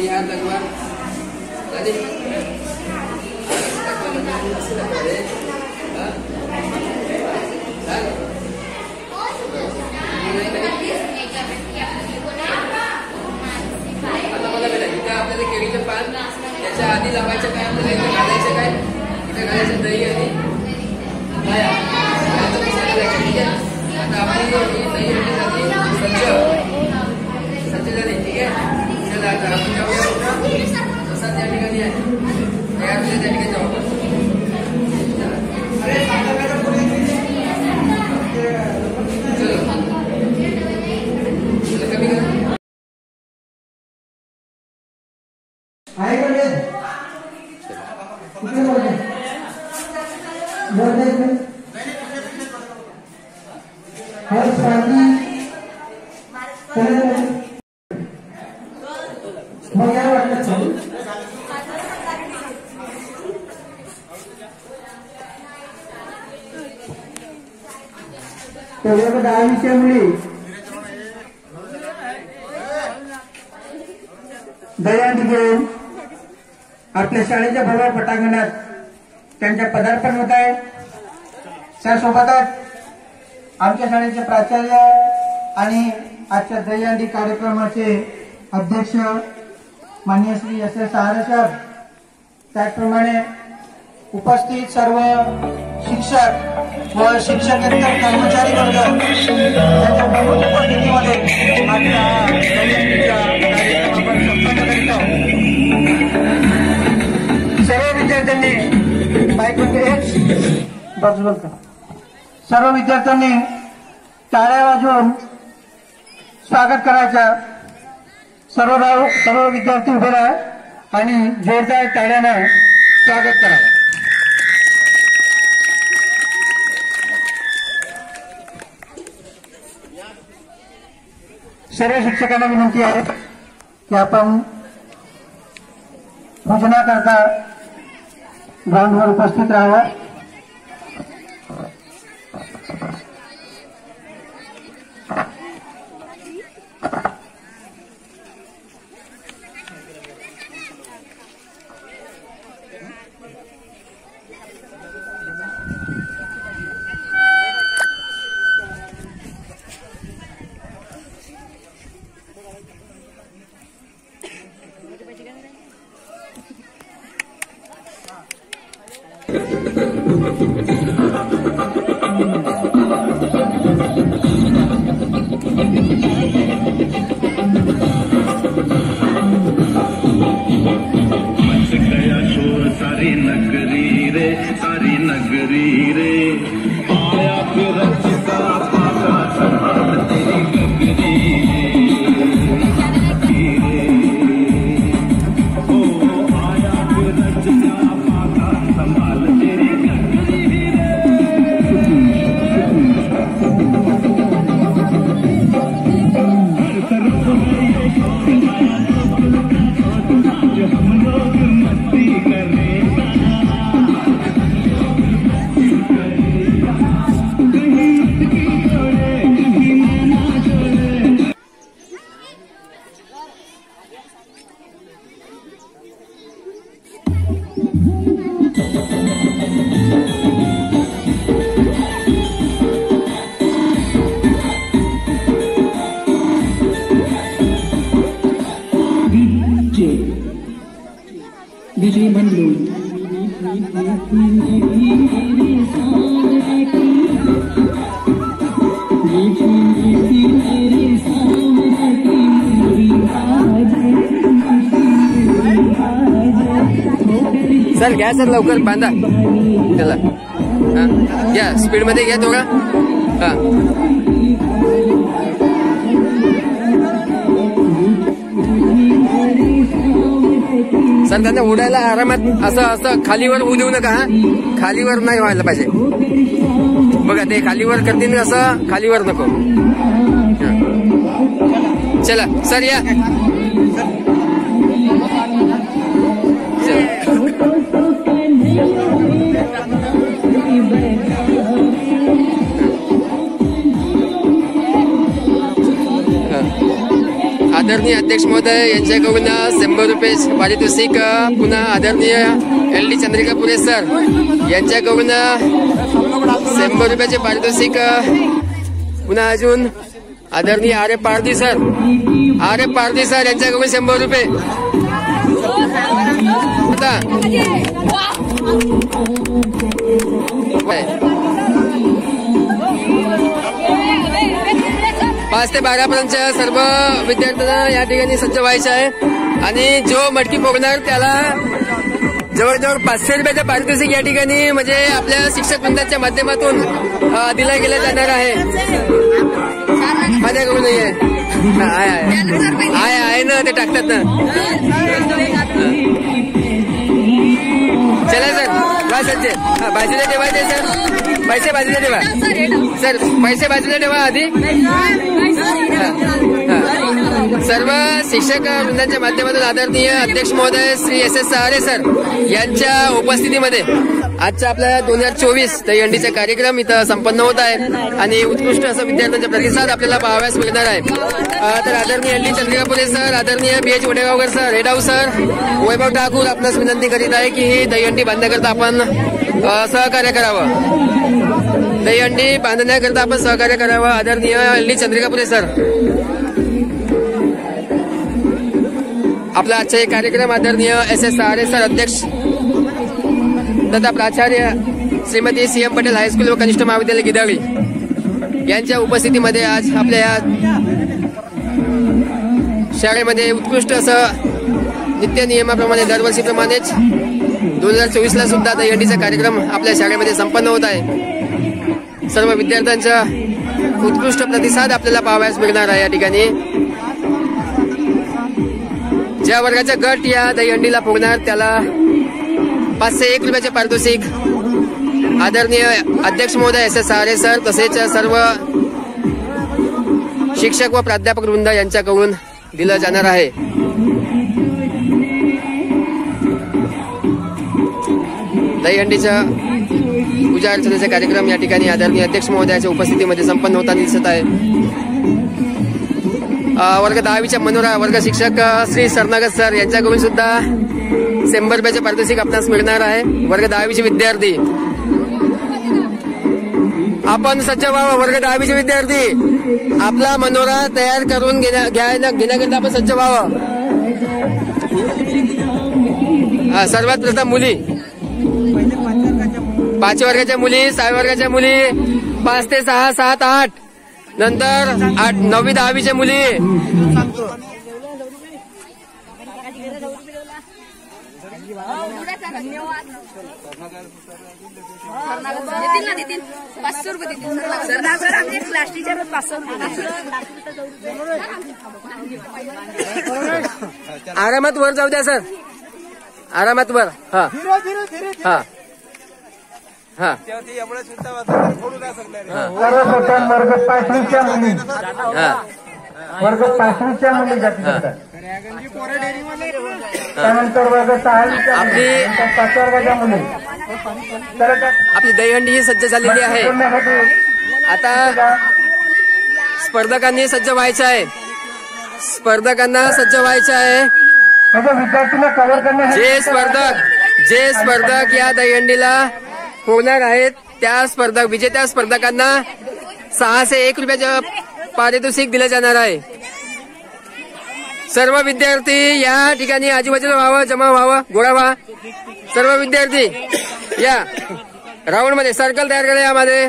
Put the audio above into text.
Lihat teman, tadi आपल्याला केळीचं पान त्याच्या आधी लावायचं काय आपल्याला इथे घालायचं काय इथे घालायचं दही आणि काय ठीक आहे. आता आपली दही स्वच्छ झाली ठीक आहे. चला आता आपण जाऊया प्रसाद त्या ठिकाणी आहे तयार झाले त्या ठिकाणी जाऊ आपण. दहीहंडी घेऊन आपल्या शाळेच्या भव्य पटांगणात त्यांचे पदार्पण होत आहे. त्यासोबतच आमच्या शाळेचे प्राचार्य आणि आजच्या दहीहंडी कार्यक्रमाचे अध्यक्ष माननीय श्री एस एस आहारे सर, त्याचप्रमाणे उपस्थित सर्व शिक्षक व शिक्षकेतर कर्मचारी वर्ग यांच्या प्रमुख उपस्थितीमध्ये आजच्या दहीहंडीचा कार्यक्रम आपण संपन्न करीत आहोत. सर्व विद्यार्थ्यांनी सर्व विद्यार्थ्यांनी टाळ्या वाजवून स्वागत करायचं. सर्व विद्यार्थी उभे राहा आणि जोरदार टाळ्यानं स्वागत करावं. सर्व शिक्षकांना विनंती आहे की आपण भोजनाकरता ग्राउंडवर उपस्थित राहावं. सारी नगरी रे आया रचिता पाका संभाल तेरी गगरी ओ आया रचिता पाका संभाल तेरी गगरी रे हम लोग मस्ती कर रहे DJ Mandu. सर घ्या सर लवकर बांधा त्याला. घ्या स्पीड मध्ये घ्या थोडा. सर त्यांना उडायला आरामात असं खालीवर होऊ देऊ नका. खालीवर नाही व्हायला पाहिजे बघा. ते खालीवर करतील असं खालीवर नको. चला सर या. आदरणीय अध्यक्ष अध्यक्ष महोदय यांच्याकडून 100 रुपये पारितोषिक, पुन्हा आदरणीय LD चंद्रिकापुरे सर यांच्याकडून 100 रुपयाचे पारितोषिक, पुन्हा अजून आदरणीय आर पारधी सर यांच्याकडून 100 रुपये. आता 5 ते 12 पर्यंतच्या सर्व विद्यार्थ्यांना या ठिकाणी सज्ज व्हायचं आहे आणि जो मटकी फोडणार त्याला जवळजवळ 500 रुपयाचं पारितोषिक या ठिकाणी म्हणजे आपल्या शिक्षक वृंदाच्या माध्यमातून दिला गेला जाणार आहे. माझ्याकडून नाही आहे ना, ते टाकतात ना. चला सर, वा सज्जे बाजूला ठेवायचे सर, पैसे बाजूला ठेवा सर, पैसे बाजूला ठेवा आधी. सर्व शिक्षक वृंदाच्या माध्यमातून आदरणीय अध्यक्ष महोदय श्री SS सहारे सर यांच्या उपस्थितीमध्ये आजचा आपला 2024 दहीहंडीचा कार्यक्रम इथं संपन्न होत आहे आणि उत्कृष्ट असं विद्यार्थ्यांचा प्रतिसाद आपल्याला पाहाव्यास मिळणार आहे. तर आदरणीय LD चंद्रिकापुरे सर, आदरणीय BH वडेगावकर सर, रेडाव सर, वैभव ठाकूर आपणास विनंती करीत आहे की ही दहीहंडी बांधण्याकरता आपण सहकार्य करावं. दहीहंडी बांधण्याकरता आपण सहकार्य करावं. आदरणीय LD चंद्रिकापुरे सर, आपला आजचा एक कार्यक्रम आदरणीय SS सहारे सर अध्यक्ष तथा प्राचार्य श्रीमती CM पटेल हायस्कूल व कनिष्ठ महाविद्यालय गिदाळी यांच्या उपस्थितीमध्ये आज आपल्या या शाळेमध्ये उत्कृष्ट असं नित्य नियमाप्रमाणे दरवर्षीप्रमाणेच 2024 सुद्धा दहीहंडीचा कार्यक्रम आपल्या शाळेमध्ये संपन्न होत आहे. सर्व विद्यार्थ्यांचा उत्कृष्ट प्रतिसाद आपल्याला पाहावयास मिळणार आहे. या ठिकाणी ज्या वर्गाचा गट या दहीहंडीला फोडणार त्याला 501 रुपयाचे पारितोषिक आदरणीय अध्यक्ष महोदय SS सहारे सर तसेच सर्व शिक्षक व प्राध्यापक वृंद यांच्याकडून दिलं जाणार आहे. दहीहंडीचा पूजा अर्चनेचा कार्यक्रम या ठिकाणी आदरणीय अध्यक्ष महोदयाच्या उपस्थितीमध्ये संपन्न होताना दिसत आहे. वर्ग 10वीच्या मनोरा वर्ग शिक्षक श्री सरनागत सर यांच्याकडून सुद्धा 100 रुपयाचे पारितोषिक आपणास मिळणार आहे. वर्ग 10वीचे विद्यार्थी आपण सज्ज व्हावं. वर्ग 10वीचे विद्यार्थी आपला मनोरा तयार करून घेण्याकरता आपण सज्ज व्हावं. सर्वात प्रथम मुली 5 वर्गाच्या मुली, 6 वर्गाच्या मुली, 5 ते 6, 7, 8 नंतर 8, 9वी 10वीच्या मुली. आरामात वर जाऊ द्या सर, आरामात वर. हा हा हा सर्वप्रथम वर्ग 5वीच्या मुली, वर्ग 5वीच्या मुली जातात. त्यानंतर वर्ग 6वीच्या आपली 5 वर्गाच्या मुली. आपली दहीहंडी ही सज्ज झालेली आहे. आता स्पर्धकांनी सज्ज व्हायचं आहे. स्पर्धकांना सज्ज व्हायचं आहे. विद्यार्थ्यांना कव्हर करण्यासाठी जे स्पर्धक या दहीहंडीला होणार आहेत त्या विजेत्या स्पर्धकांना 601 रुपयाचं पारितोषिक दिलं जाणार आहे. सर्व विद्यार्थी या ठिकाणी आजूबाजूला व्हावं, जमा व्हावं, गोळा व्हा. सर्व विद्यार्थी या राऊंड मध्ये सर्कल तयार करा. यामध्ये